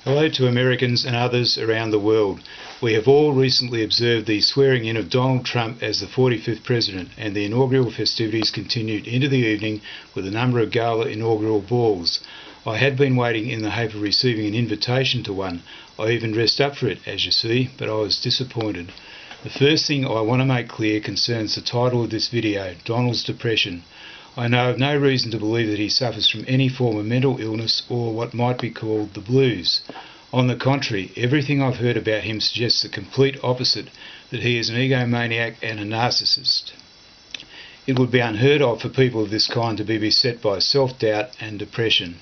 Hello to Americans and others around the world. We have all recently observed the swearing in of Donald Trump as the 45th President, and the inaugural festivities continued into the evening with a number of gala inaugural balls. I had been waiting in the hope of receiving an invitation to one. I even dressed up for it, as you see, but I was disappointed. The first thing I want to make clear concerns the title of this video, Donald's Depression. I know of no reason to believe that he suffers from any form of mental illness or what might be called the blues. On the contrary, everything I've heard about him suggests the complete opposite, that he is an egomaniac and a narcissist. It would be unheard of for people of this kind to be beset by self-doubt and depression.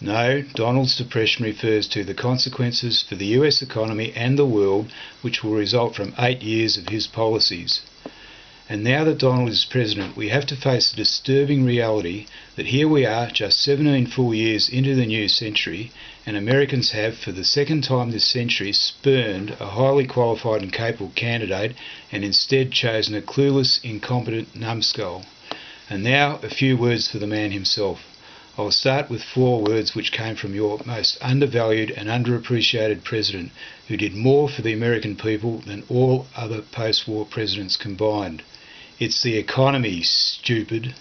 No, Donald's depression refers to the consequences for the US economy and the world which will result from 8 years of his policies. And now that Donald is president, we have to face the disturbing reality that here we are, just 17 full years into the new century, and Americans have, for the second time this century, spurned a highly qualified and capable candidate and instead chosen a clueless, incompetent numbskull. And now a few words for the man himself. I'll start with 4 words which came from your most undervalued and underappreciated president, who did more for the American people than all other post-war presidents combined. It's the economy, stupid.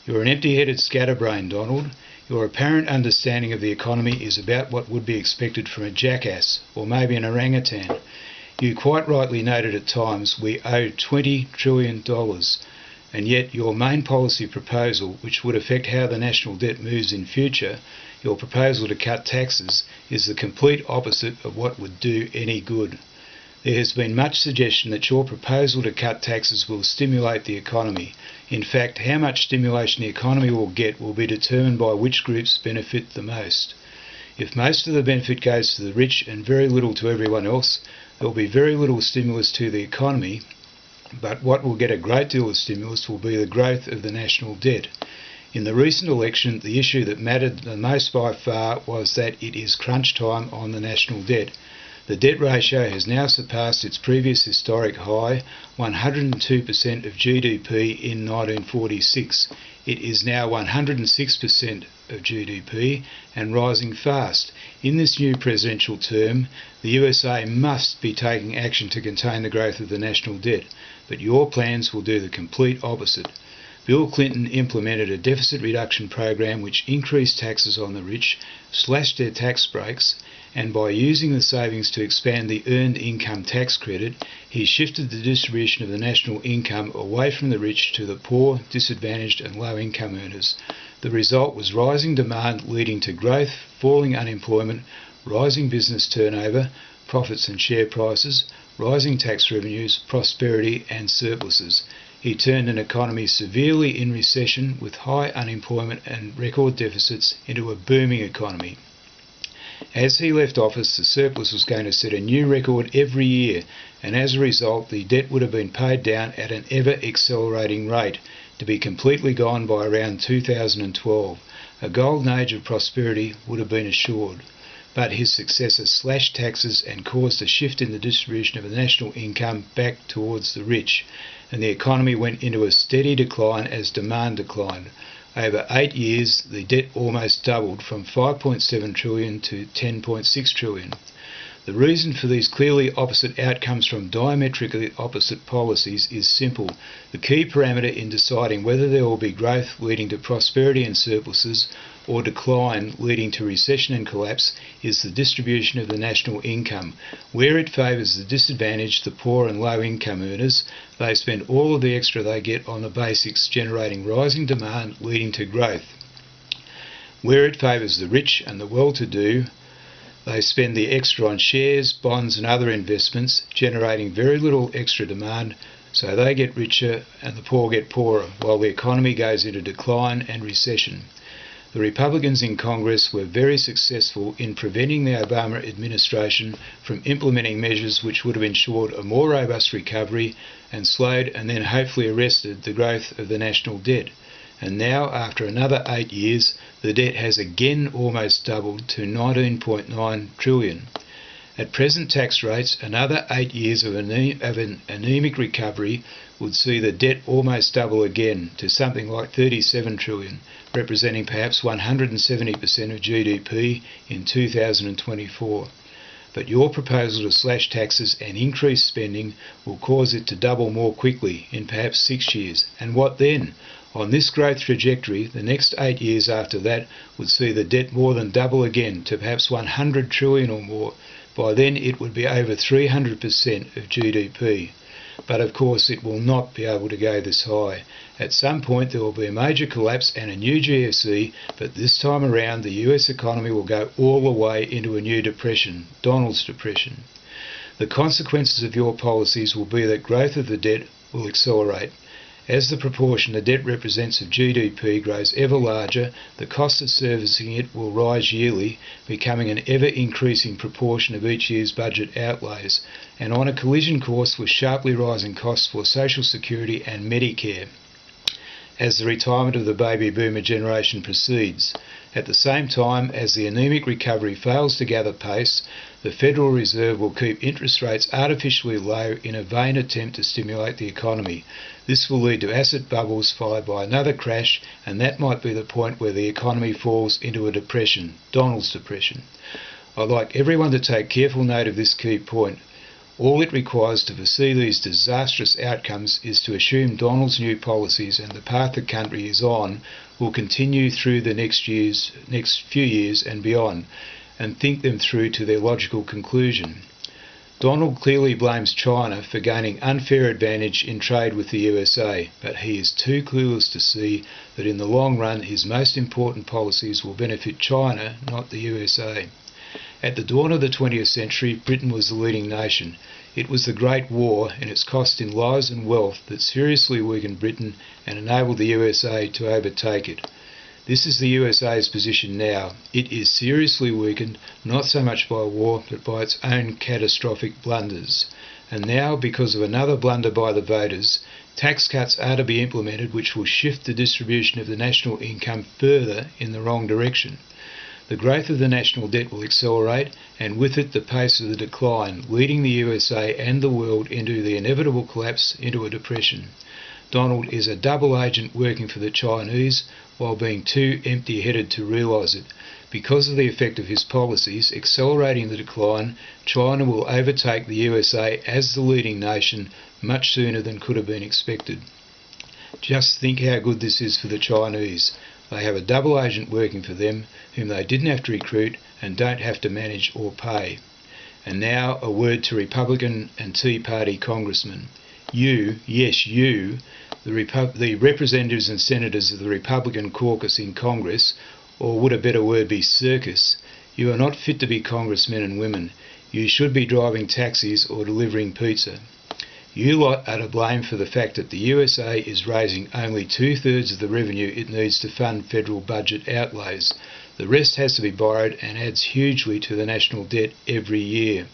You're an empty-headed scatterbrain, Donald. Your apparent understanding of the economy is about what would be expected from a jackass, or maybe an orangutan. You quite rightly noted at times we owe $20 trillion, and yet your main policy proposal, which would affect how the national debt moves in future, your proposal to cut taxes, is the complete opposite of what would do any good. There has been much suggestion that your proposal to cut taxes will stimulate the economy. In fact, how much stimulation the economy will get will be determined by which groups benefit the most. If most of the benefit goes to the rich and very little to everyone else, there will be very little stimulus to the economy, but what will get a great deal of stimulus will be the growth of the national debt. In the recent election, the issue that mattered the most by far was that it is crunch time on the national debt. The debt ratio has now surpassed its previous historic high, 102% of GDP in 1946. It is now 106% of GDP and rising fast. In this new presidential term, the USA must be taking action to contain the growth of the national debt, but your plans will do the complete opposite. Bill Clinton implemented a deficit reduction program which increased taxes on the rich, slashed their tax breaks, and by using the savings to expand the earned income tax credit, he shifted the distribution of the national income away from the rich to the poor, disadvantaged and low income earners. The result was rising demand leading to growth, falling unemployment, rising business turnover, profits and share prices, rising tax revenues, prosperity and surpluses. He turned an economy severely in recession with high unemployment and record deficits into a booming economy. As he left office, the surplus was going to set a new record every year, and as a result the debt would have been paid down at an ever-accelerating rate, to be completely gone by around 2012. A golden age of prosperity would have been assured. But his successor slashed taxes and caused a shift in the distribution of the national income back towards the rich, and the economy went into a steady decline as demand declined. Over 8 years, the debt almost doubled from 5.7 trillion to 10.6 trillion. The reason for these clearly opposite outcomes from diametrically opposite policies is simple. The key parameter in deciding whether there will be growth leading to prosperity and surpluses or decline leading to recession and collapse is the distribution of the national income. Where it favours the disadvantaged, the poor and low income earners, they spend all of the extra they get on the basics, generating rising demand leading to growth. Where it favours the rich and the well-to-do, they spend the extra on shares, bonds and other investments, generating very little extra demand, so they get richer and the poor get poorer, while the economy goes into decline and recession. The Republicans in Congress were very successful in preventing the Obama administration from implementing measures which would have ensured a more robust recovery and slowed and then hopefully arrested the growth of the national debt. And now, after another 8 years, the debt has again almost doubled to 19.9 trillion. At present tax rates, another 8 years of an anemic recovery would see the debt almost double again to something like 37 trillion, representing perhaps 170% of GDP in 2024. But your proposal to slash taxes and increase spending will cause it to double more quickly in perhaps 6 years. And what then? On this growth trajectory, the next 8 years after that would see the debt more than double again to perhaps 100 trillion or more. By then it would be over 300% of GDP. But of course it will not be able to go this high. At some point there will be a major collapse and a new GFC, but this time around the US economy will go all the way into a new depression, Donald's depression. The consequences of your policies will be that growth of the debt will accelerate. As the proportion the debt represents of GDP grows ever larger, the cost of servicing it will rise yearly, becoming an ever-increasing proportion of each year's budget outlays, and on a collision course with sharply rising costs for Social Security and Medicare as the retirement of the baby boomer generation proceeds. At the same time, as the anemic recovery fails to gather pace, the Federal Reserve will keep interest rates artificially low in a vain attempt to stimulate the economy. This will lead to asset bubbles followed by another crash, and that might be the point where the economy falls into a depression, Donald's depression. I'd like everyone to take careful note of this key point. All it requires to foresee these disastrous outcomes is to assume Donald's new policies and the path the country is on will continue through the next few years and beyond, and think them through to their logical conclusion. Donald clearly blames China for gaining unfair advantage in trade with the USA, but he is too clueless to see that in the long run his most important policies will benefit China, not the USA. At the dawn of the 20th century, Britain was the leading nation. It was the Great War and its cost in lives and wealth that seriously weakened Britain and enabled the USA to overtake it. This is the USA's position now. It is seriously weakened, not so much by war, but by its own catastrophic blunders. And now, because of another blunder by the voters, tax cuts are to be implemented which will shift the distribution of the national income further in the wrong direction. The growth of the national debt will accelerate, and with it the pace of the decline, leading the USA and the world into the inevitable collapse into a depression. Donald is a double agent working for the Chinese while being too empty-headed to realise it. Because of the effect of his policies accelerating the decline, China will overtake the USA as the leading nation much sooner than could have been expected. Just think how good this is for the Chinese. They have a double agent working for them whom they didn't have to recruit and don't have to manage or pay. And now a word to Republican and Tea Party congressmen. You, yes you, the representatives and senators of the Republican caucus in Congress, or would a better word be circus, you are not fit to be congressmen and women. You should be driving taxis or delivering pizza. You lot are to blame for the fact that the USA is raising only 2/3 of the revenue it needs to fund federal budget outlays. The rest has to be borrowed and adds hugely to the national debt every year.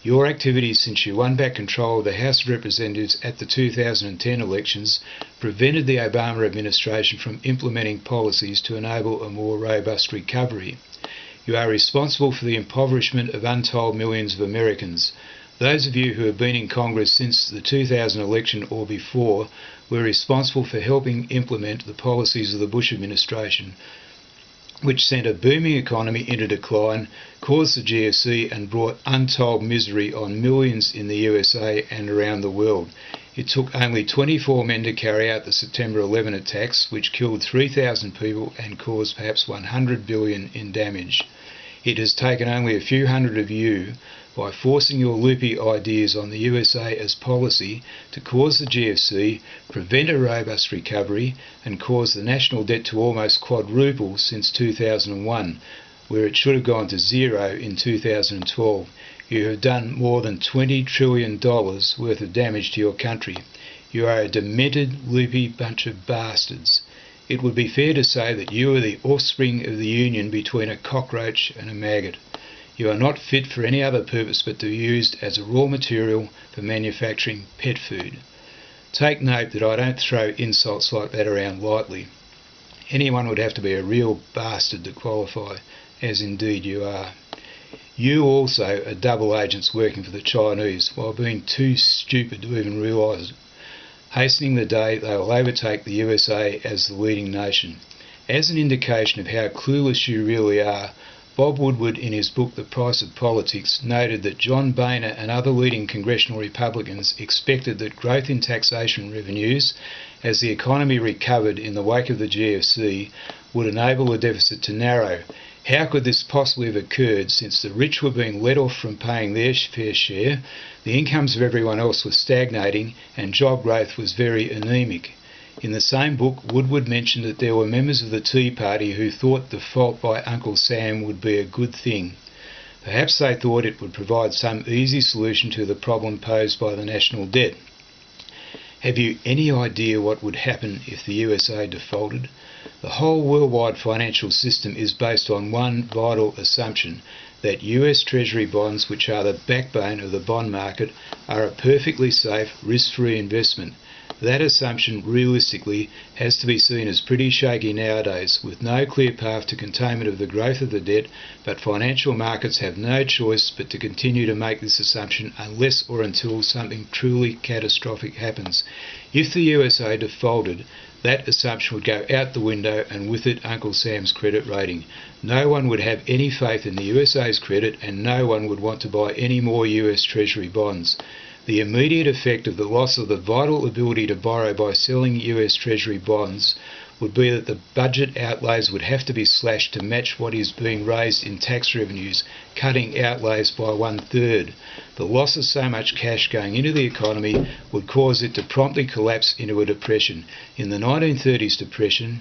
Your activities since you won back control of the House of Representatives at the 2010 elections prevented the Obama administration from implementing policies to enable a more robust recovery. You are responsible for the impoverishment of untold millions of Americans. Those of you who have been in Congress since the 2000 election or before were responsible for helping implement the policies of the Bush administration, which sent a booming economy into decline, caused the GFC and brought untold misery on millions in the USA and around the world. It took only 24 men to carry out the September 11 attacks, which killed 3,000 people and caused perhaps 100 billion in damage. It has taken only a few hundred of you, by forcing your loopy ideas on the USA as policy, to cause the GFC, prevent a robust recovery, and cause the national debt to almost quadruple since 2001, where it should have gone to zero in 2012. You have done more than $20 trillion worth of damage to your country. You are a demented, loopy bunch of bastards. It would be fair to say that you are the offspring of the union between a cockroach and a maggot. You are not fit for any other purpose but to be used as a raw material for manufacturing pet food. Take note that I don't throw insults like that around lightly. Anyone would have to be a real bastard to qualify, as indeed you are. You also are double agents working for the Chinese while being too stupid to even realise it. hastening the day they will overtake the USA as the leading nation. As an indication of how clueless you really are, Bob Woodward, in his book The Price of Politics, noted that John Boehner and other leading congressional Republicans expected that growth in taxation revenues, as the economy recovered in the wake of the GFC, would enable the deficit to narrow. How could this possibly have occurred, since the rich were being let off from paying their fair share, the incomes of everyone else were stagnating, and job growth was very anaemic? In the same book, Woodward mentioned that there were members of the Tea Party who thought default by Uncle Sam would be a good thing. Perhaps they thought it would provide some easy solution to the problem posed by the national debt. Have you any idea what would happen if the USA defaulted? The whole worldwide financial system is based on one vital assumption, that US Treasury bonds, which are the backbone of the bond market, are a perfectly safe, risk-free investment. That assumption, realistically, has to be seen as pretty shaky nowadays, with no clear path to containment of the growth of the debt, but financial markets have no choice but to continue to make this assumption unless or until something truly catastrophic happens. If the USA defaulted, that assumption would go out the window, and with it Uncle Sam's credit rating. No one would have any faith in the USA's credit, and no one would want to buy any more US Treasury bonds. The immediate effect of the loss of the vital ability to borrow by selling US Treasury bonds would be that the budget outlays would have to be slashed to match what is being raised in tax revenues, cutting outlays by 1/3. The loss of so much cash going into the economy would cause it to promptly collapse into a depression. In the 1930s depression,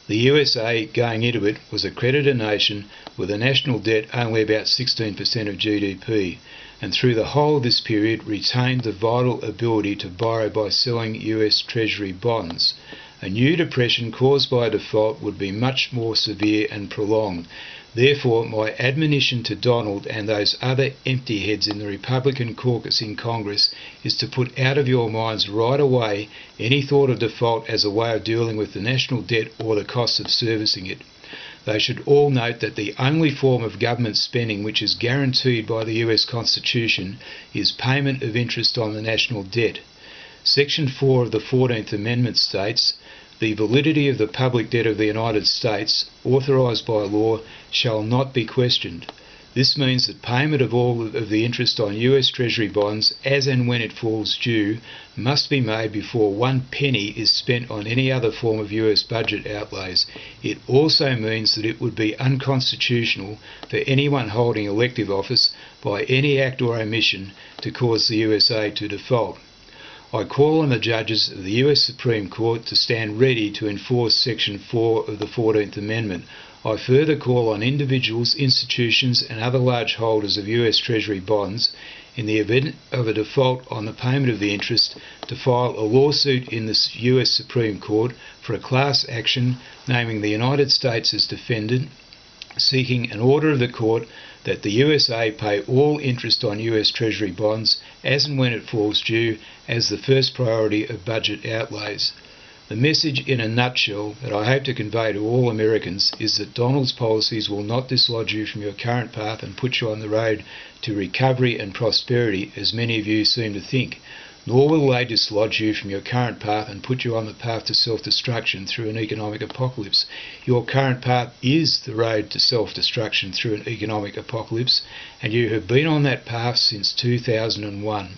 the USA, going into it, was a creditor nation with a national debt only about 16% of GDP, and through the whole of this period retained the vital ability to borrow by selling US Treasury bonds. A new depression caused by a default would be much more severe and prolonged. Therefore, my admonition to Donald and those other empty heads in the Republican caucus in Congress is to put out of your minds right away any thought of default as a way of dealing with the national debt or the cost of servicing it. They should all note that the only form of government spending which is guaranteed by the US Constitution is payment of interest on the national debt. Section 4 of the 14th Amendment states, "The validity of the public debt of the United States, authorised by law, shall not be questioned." This means that payment of all of the interest on US Treasury bonds, as and when it falls due, must be made before 1 penny is spent on any other form of US budget outlays. It also means that it would be unconstitutional for anyone holding elective office, by any act or omission, to cause the USA to default. I call on the judges of the US Supreme Court to stand ready to enforce Section 4 of the 14th Amendment. I further call on individuals, institutions and other large holders of US Treasury bonds, in the event of a default on the payment of the interest, to file a lawsuit in the US Supreme Court for a class action naming the United States as defendant, seeking an order of the court that the USA pay all interest on US Treasury bonds as and when it falls due as the first priority of budget outlays. The message in a nutshell that I hope to convey to all Americans is that Donald's policies will not dislodge you from your current path and put you on the road to recovery and prosperity, as many of you seem to think, nor will they dislodge you from your current path and put you on the path to self-destruction through an economic apocalypse. Your current path is the road to self-destruction through an economic apocalypse, and you have been on that path since 2001.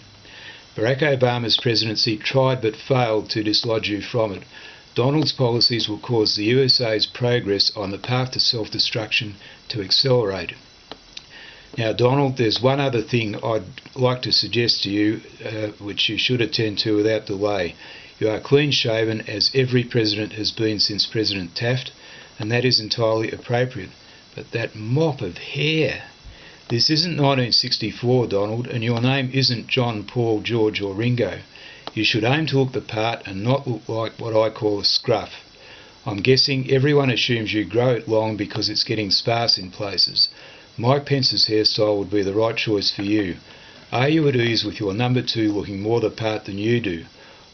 Barack Obama's presidency tried but failed to dislodge you from it. Donald's policies will cause the USA's progress on the path to self-destruction to accelerate. Now, Donald, there's one other thing I'd like to suggest to you, which you should attend to without delay. You are clean-shaven, as every president has been since President Taft, and that is entirely appropriate. But that mop of hair! This isn't 1964, Donald, and your name isn't John, Paul, George or Ringo. You should aim to look the part and not look like what I call a scruff. I'm guessing everyone assumes you grow it long because it's getting sparse in places. Mike Pence's hairstyle would be the right choice for you. Are you at ease with your number 2 looking more the part than you do?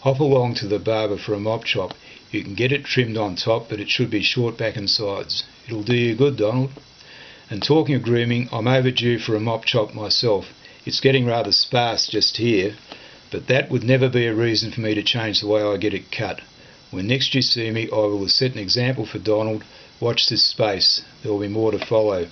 Hop along to the barber for a mop chop. You can get it trimmed on top, but it should be short back and sides. It'll do you good, Donald. And talking of grooming, I'm overdue for a mop chop myself. It's getting rather sparse just here. But that would never be a reason for me to change the way I get it cut. When next you see me, I will have set an example for Donald. Watch this space. There will be more to follow.